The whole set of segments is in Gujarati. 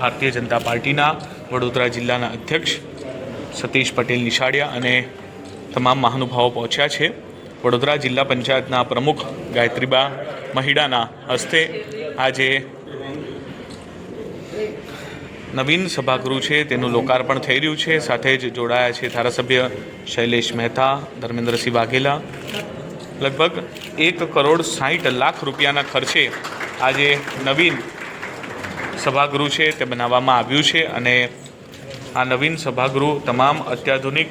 ભારતીય જનતા પાર્ટીના વડોદરા જિલ્લાના અધ્યક્ષ સતીશ પટેલ નિશાળિયા અને તમામ મહાનુભાવો પહોંચ્યા છે. વડોદરા જિલ્લા પંચાયતના પ્રમુખ ગાયત્રીબા મહિડાના હસ્તે આજે નવીન સભાગૃહ છે તેનું લોકાર્પણ થઈ રહ્યું છે. સાથે જ જોડાયા છે ધારાસભ્ય શૈલેષ મહેતા, ધર્મેન્દ્રસિંહ વાઘેલા. લગભગ 1,60,00,000 રૂપિયાના ખર્ચે આજે નવીન સભાગૃહ છે તે બનાવવામાં આવ્યું છે અને આ નવીન સભાગૃહ તમામ અત્યાધુનિક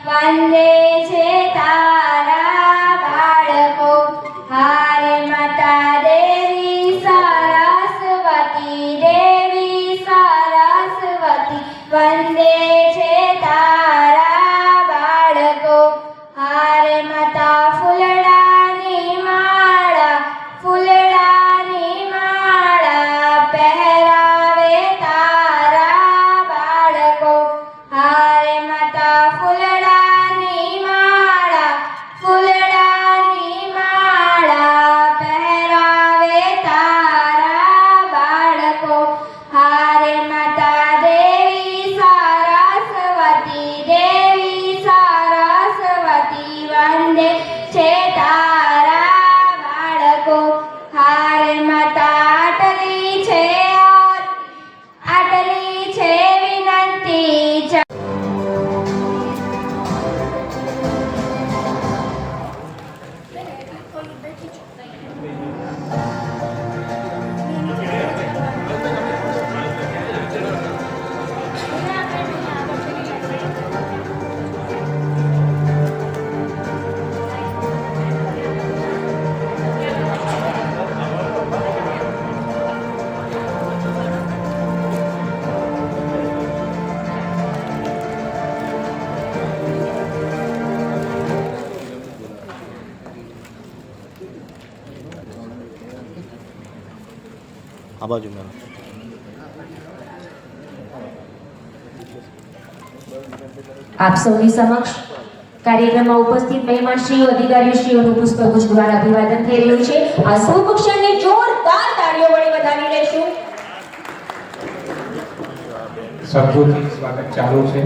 वंदे छे तारा बाळको हारे माता देवी सरस्वती वंदे छे तारा बाळको हारे माता फूलडानी माळा पहरावे तारा बाळको हारे माता फूलडानी माळा पहरावे तारा बाळको हारे माता देवी सरस्वती वंदे छे तारा बाळको हारे माता आटली छे विनंती આ બાજુ મેં આપ સૌની સમક્ષ કાર્યક્રમમાં ઉપસ્થિત મહેમાનશ્રીઓ, અધિકારીશ્રીઓનું પુષ્પગુચ્છ દ્વારા અભિવાદન થઈ રહ્યું છે. આ શુભ ક્ષણને જોરદાર તાળીઓ વડે વધાવી લેશું. શબ્દોથી સ્વાગત ચાલુ છે.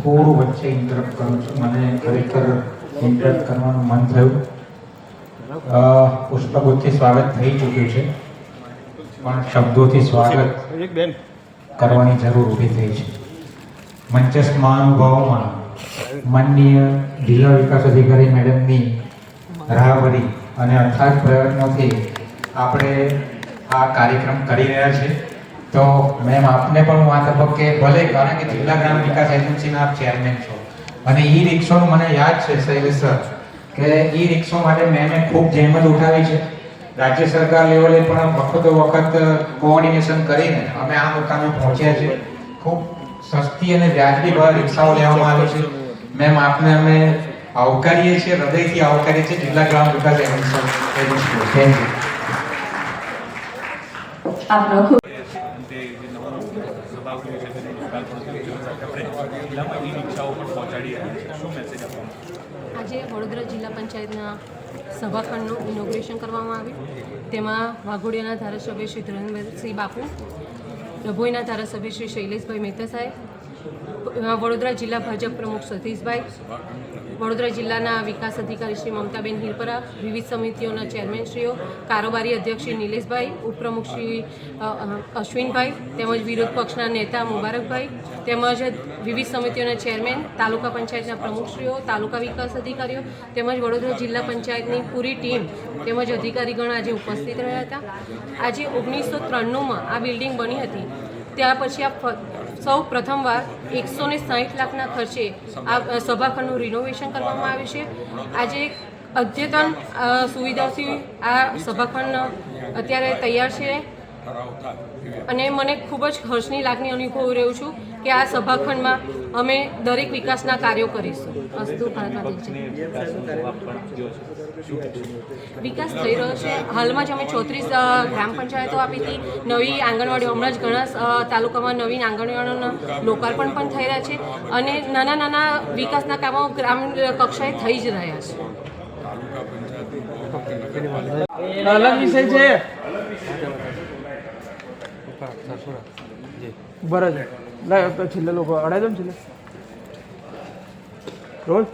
થોડું વચ્ચે ઇન્ટરપ્ટ કરું છું, મને ખરેખર ઇન્ટરપ્ટ કરવાનું મન થયું. પુષ્પગુચ્છથી સ્વાગત થઈ ચૂક્યું છે, પણ શબ્દોથી સ્વાગત કરવાની જરૂર ઊભી થઈ છે. મંચસ્થ મહાનુભાવોમાં માનનીય જિલ્લા વિકાસ અધિકારી મેડમની રાહબરી અને અથાગ પ્રયત્નોથી આપણે આ કાર્યક્રમ કરી રહ્યા છીએ. તો મેમ આપને પણ હું આ તબક્કે ભલે, કારણ કે જિલ્લા ગ્રામ વિકાસ એજન્સીના આપ ચેરમેન છો અને ઈ રિક્ષાનું મને યાદ છે શૈલેષ સર કે ઈ રિક્ષા માટે મેમે ખૂબ જહેમત ઉઠાવી છે. રાજ્ય સરકાર લેવલે પણ વખત કોઓર્ડિનેશન કરીને અમે આ મુકામે પહોંચ્યા છે. ખૂબ સસ્તી અને વ્યાજબી ભાવે રિક્ષાઓ લેવામાં આવી છે. મેમ આપને અમે આવકારીએ છીએ, હૃદયથી આવકારીએ છીએ જિલ્લા ગ્રામ વિકાસ એજન્સી. Thank you. આપનો ખૂબ અંતે જે નવું સભાગૃહ છે તેનું લોકાર્પણ થયું છે સાથે આપણે જિલ્લામાં ઈ રિક્ષાઓ પણ પહોંચાડી રહ્યા છે. શું મેસેજ આપવાનું? આજે વડોદરા જિલ્લા પંચાયતના સભાખંડનું ઇનોગ્રેશન કરવામાં આવ્યું. તેમાં વાઘોડિયાના ધારાસભ્ય શ્રી ધર્મેન્દ્રસિંહ બાપુ, ડભોઈના ધારાસભ્ય શ્રી શૈલેષભાઈ મહેતા સાહેબ, વડોદરા જિલ્લા ભાજપ પ્રમુખ સતીશભાઈ, વડોદરા જિલ્લાના વિકાસ અધિકારી શ્રી મમતાબેન હિરપરા, વિવિધ સમિતિઓના ચેરમેનશ્રીઓ, કારોબારી અધ્યક્ષ શ્રી નિલેશભાઈ, ઉપપ્રમુખ શ્રી અશ્વિનભાઈ, તેમજ વિરોધ પક્ષના નેતા મુબારકભાઈ, તેમજ વિવિધ સમિતિઓના ચેરમેન, તાલુકા પંચાયતના પ્રમુખશ્રીઓ, તાલુકા વિકાસ અધિકારીઓ, તેમજ વડોદરા જિલ્લા પંચાયતની પૂરી ટીમ તેમજ અધિકારીગણ આજે ઉપસ્થિત રહ્યા હતા. આજે 1993માં આ બિલ્ડિંગ બની હતી. ત્યાર પછી આ સૌ પ્રથમવાર 160 લાખના ખર્ચે આ સભાખંડનું રિનોવેશન કરવામાં આવ્યું છે. આજે અદ્યતન સુવિધાથી આ સભાખંડ અત્યારે તૈયાર છે અને મને ખૂબ જ હર્ષની લાગણી અનુભવી રહ્યું છું કે આ સભાખંડમાં અમે દરેક વિકાસના કાર્યો કરીશું. અસ્તુ ભારત માતા કી જય. વિકાસ થઈ રહ્યો છે. હાલમાં જ અમે 34 ગ્રામ પંચાયતો આપી હતી. નવી આંગણવાડીઓ હમણાં જ ઘણા તાલુકામાં નવીન આંગણવાડીઓના લોકાર્પણ પણ થઈ રહ્યા છે અને નાના નાના વિકાસના કામો ગ્રામ કક્ષાએ થઈ જ રહ્યા છે. અલગ વિષય છે બરાબર છે. લાય તો છેલ્લે લોકો અડાઈ દો ને છેલ્લે રોલ.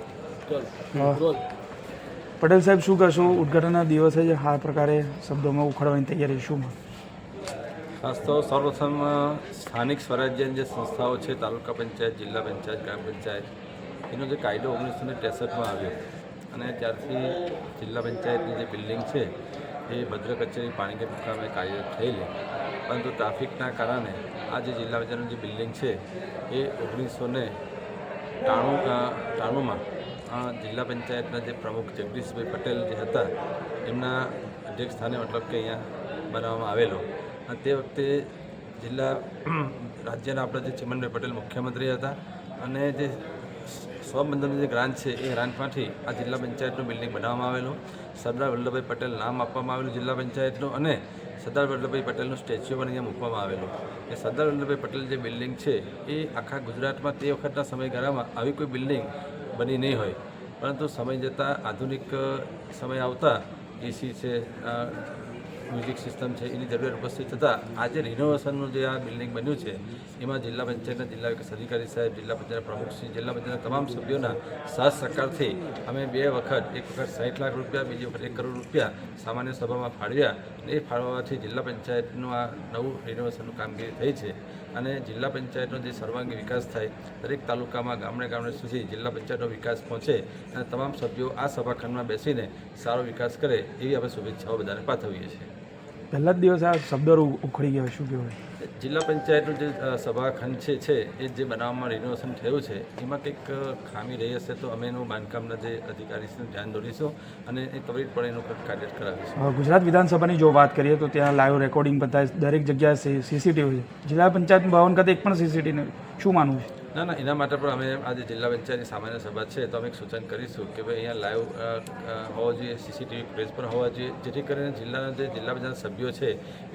પટેલ સાહેબ શું કહેશો? ઉદ્ઘાટનના દિવસે જ આ પ્રકારે શબ્દોમાં ઉખડવાની તૈયારી શું? ખાસ તો સર્વપ્રથમ સ્થાનિક સ્વરાજ્યની જે સંસ્થાઓ છે, તાલુકા પંચાયત, જિલ્લા પંચાયત, ગ્રામ પંચાયત, એનો જે કાયદો 1963માં આવ્યો અને ત્યારથી જિલ્લા પંચાયતની જે બિલ્ડિંગ છે એ ભદ્ર કચેરી પાણીગેટ મુકામે કાર્યરત થયેલી, પરંતુ ટ્રાફિકના કારણે આ જે જિલ્લા પંચાયતની જે બિલ્ડિંગ છે એ 1993માં જિલ્લા પંચાયતના જે પ્રમુખ જગદીશભાઈ પટેલ જે હતા એમના અધ્યક્ષ સ્થાને મતલબ કે અહીંયા બનાવવામાં આવેલો. અને તે વખતે રાજ્યના આપણા જે ચિમનભાઈ પટેલ મુખ્યમંત્રી હતા અને જે સ્વબંધનની જે ગ્રાન્ટ છે એ ગ્રાન્ટમાંથી આ જિલ્લા પંચાયતનું બિલ્ડિંગ બનાવવામાં આવેલું. સરદાર વલ્લભભાઈ પટેલ નામ આપવામાં આવેલું જિલ્લા પંચાયતનું અને સરદાર વલ્લભભાઈ પટેલનું સ્ટેચ્યુ પણ અહીંયા મૂકવામાં આવેલું. એ સરદાર વલ્લભભાઈ પટેલ જે બિલ્ડિંગ છે એ આખા ગુજરાતમાં તે વખતના સમયગાળામાં આવી કોઈ બિલ્ડિંગ બની નહીં હોય, પરંતુ સમય જતાં આધુનિક સમય આવતા એસી છે, મ્યુઝિક સિસ્ટમ છે, એની જરૂરિયાત ઉપસ્થિત થતાં આજે રિનોવેશનનું જે આ બિલ્ડિંગ બન્યું છે એમાં જિલ્લા પંચાયતના જિલ્લા વિકાસ અધિકારી સાહેબ, જિલ્લા પંચાયતના પ્રમુખશ્રી, જિલ્લા પંચાયતના તમામ સભ્યોના સાથ સહકારથી અમે એક વખત 60 લાખ રૂપિયા, બીજી વખત 1 કરોડ રૂપિયા સામાન્ય સભામાં ફાળવ્યા. એ ફાળવવાથી જિલ્લા પંચાયતનું આ નવું રિનોવેશનનું કામગીરી થઈ છે અને જિલ્લા પંચાયતનો જે સર્વાંગી વિકાસ થાય, દરેક તાલુકામાં ગામડે સુધી જિલ્લા પંચાયતનો વિકાસ પહોંચે અને તમામ સભ્યો આ સભાખંડમાં બેસીને સારો વિકાસ કરે એવી અમે શુભેચ્છાઓ બધાને પાઠવીએ છીએ. પહેલા જ દિવસે આ શબ્દો ઉખડી ગયા, શું કહેવાય? જિલ્લા પંચાયતનું જે સભાખંડ છે એ જે બનાવવામાં રિનોવેશન થયું છે એમાં કંઈક ખામી રહી હશે તો અમે એનું બાંધકામના જે અધિકારીનું ધ્યાન દોરીશું અને એ ત્વરિતપણે એનું કાર્ય કરાવીશું. ગુજરાત વિધાનસભાની જો વાત કરીએ તો ત્યાં લાઈવ રેકોર્ડિંગ બતાવે, દરેક જગ્યાએ સીસીટીવી છે. જિલ્લા પંચાયત ભવન ખાતે એક પણ સીસીટીવી શું માનવું છે? ના, એના માટે પણ અમે આજે જિલ્લા પંચાયતની સામાન્ય સભા છે તો અમે એક સૂચન કરીશું કે ભાઈ અહીંયા લાઈવ હોવા જોઈએ, સીસીટીવી ફૂટેજ પણ હોવા જોઈએ, જેથી કરીને જિલ્લા પંચાયતના સભ્યો છે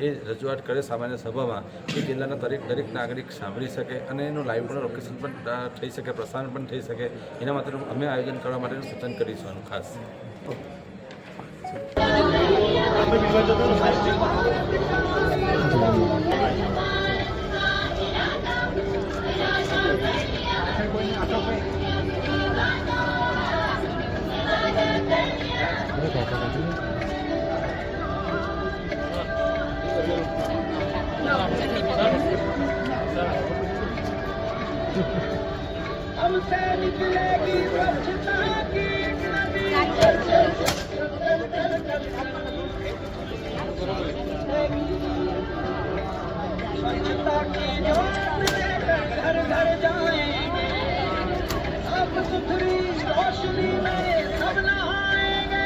એ રજૂઆત કરે સામાન્ય સભામાં એ જિલ્લાના દરેક નાગરિક સાંભળી શકે અને એનું લાઈવ પણ લોકેશન પણ થઈ શકે, પ્રસારણ પણ થઈ શકે. એના માટે અમે આયોજન કરવા માટેનું સૂચન કરીશું આનું ખાસ. हमसे निकलेगी स्वच्छता की स्वच्छता की घर घर जाएंगे, साफ सुथरी रोशनी में सब नहाएंगे.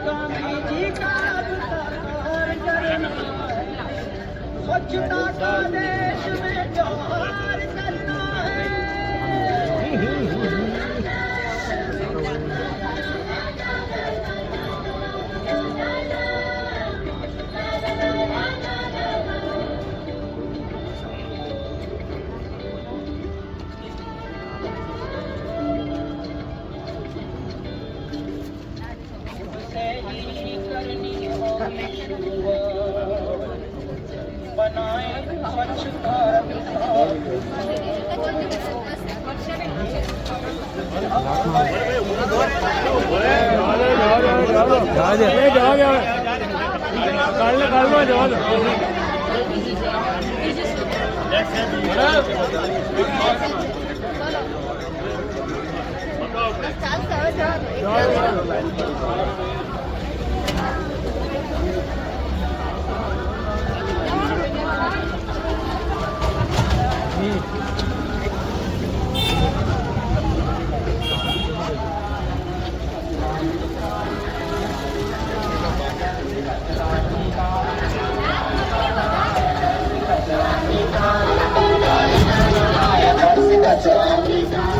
गांधी जी का अवतार करना, स्वच्छता का देश में त्योहार करना है। बनाए स्वच्छ भारत Let's go.